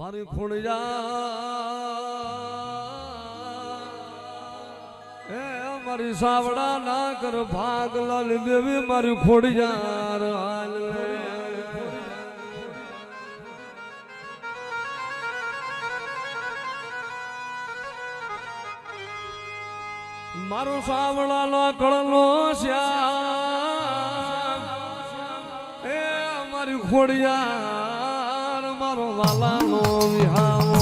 મારી ખોડિયા એ મારી સાવડા ના કર ભાગ લાલ દેવી મારી ખોડિયાર હાલ મારો સાવડા નો કળનો શ્યામ એ મારી ખોડિયાર મારો વાલાનો વિહાવો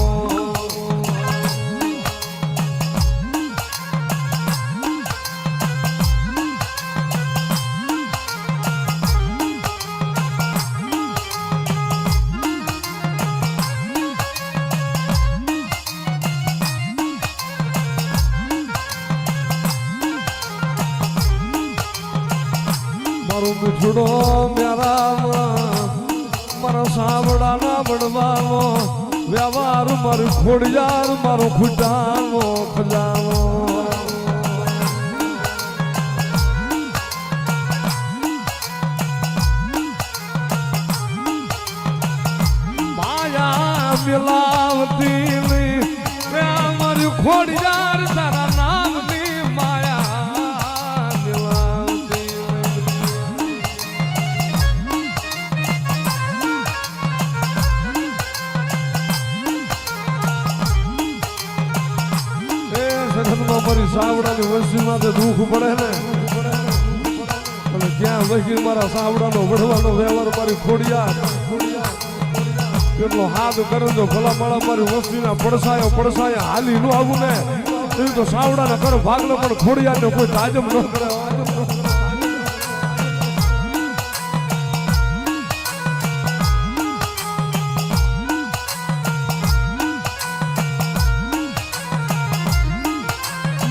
મારો મીઠડો મારા સાવડાના બળવાનો વ્યવહાર મારી ખોડિયાર મારો ખુટાનો ખજાનો માયા મિલાવતી મારી ખોડિયાર તારા નામની માયા મિલાવતી મારી સાવડાની વસ્તીમાં દુઃખ પડે ને અને ક્યાં વહી મારા સાવડાનો વઢવાનો વ્યવહાર મારી ખોડિયાર એટલો હાથ કરે તો ભલા માળા મારી વસ્તીના પડસાયા હાલી નું આવું ને એ તો સાવડાના કર ભાગલો પણ ખોડિયાર ને કોઈ તાજમ ન કરે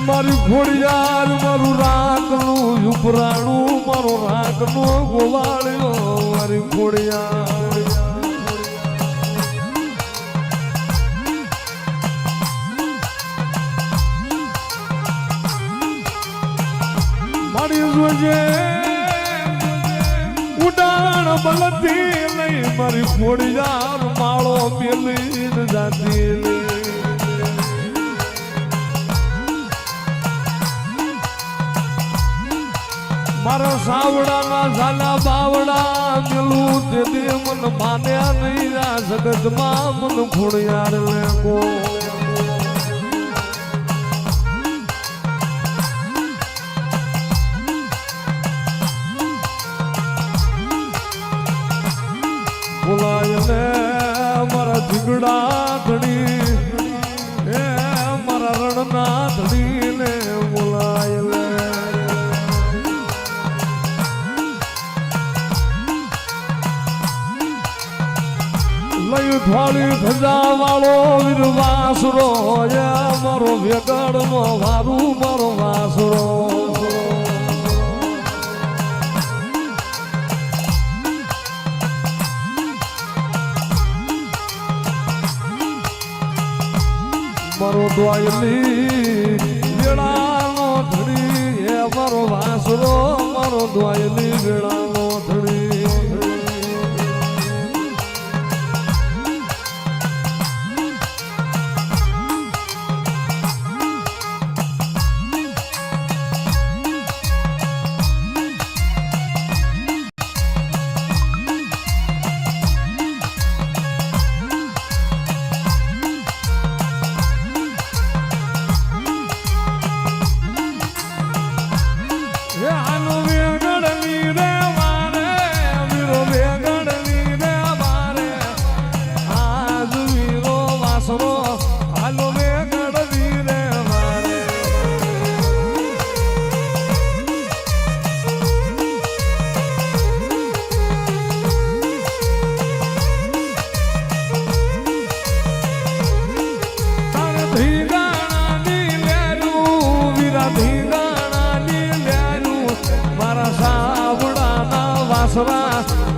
મારી ખોડિયાર મારું રાખનું ઉપરાણું મારો રાખનો ગોવાળ્યો મારી ખોડિયાર મારી જોજે ઉડાણ બલતી નહીં મારી ખોડિયાર માળો મેલી જાતી મારા સાવડાના ઝાલા બાવડા મેલું તે દે મન માન્યા નહીં આ જગતમાં મન ખોડિયાર લેગો બોલાય ને મારા ઝીગડા ધણી એ મારા રણના ધણી ને બોલાય લે લઈ થોડી ધજા વાળો વીરવાસરો મારો વેગડનો વારું મારો વાસરો મારો દ્વાયલી વેળાનો ધણી એ મારો વાસરો મારો દ્વાયલી વેળાનો ધણી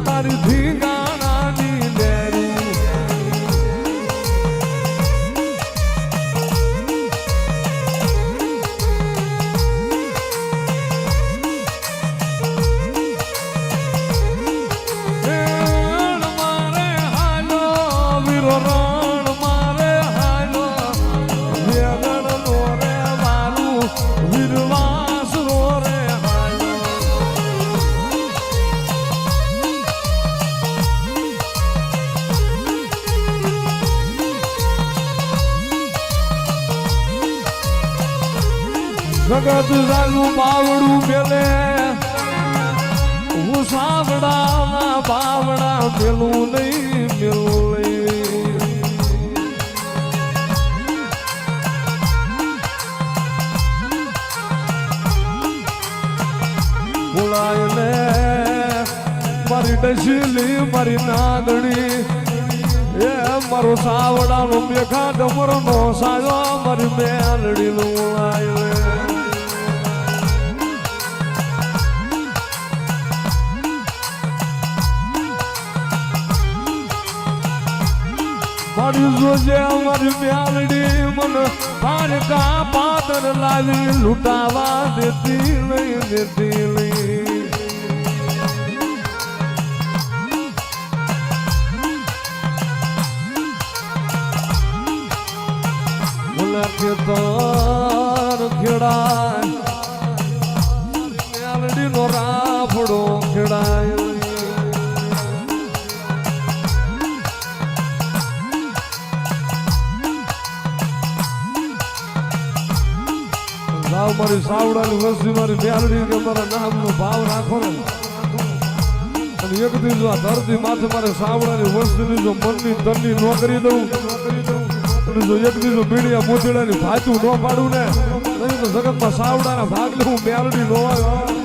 તારી ધીંગાણાની લેરી મારે હાલો વીરો રણ જગત જાગું બાવડું મેલે હું સાવડા બાવડા મેલું નહીં મેલું નહીં બોલાય ને મારી ડસીલી મારી નાગણી એ મારો સાવડાનો મેઘા ડમરનો સાયો મારી મેલડીનું બોલાય મારી જોજે મારી મેલડી મન પારકા પાદર લાવી લૂંટાવા દેતી નહીં દેતી નહીં બોલા તાર ખેડાય મેલડી નો રાફડો ખેડાય મારી સાવડાની વસ્તી મારી મેલડી કે મારા નામનો ભાવ રાખો ને અને એક દિવસ આ ધરતી માથે મારે સાવડાની વસ્તીની જો મનની તનની ન કરી દઉં અને જો એક દિવસ બીડિયા મોતીડાની ભાતું ન પાડું ને નહીં તો જગતમાં સાવડાના ભાગ લેવું મેલડી ન આવે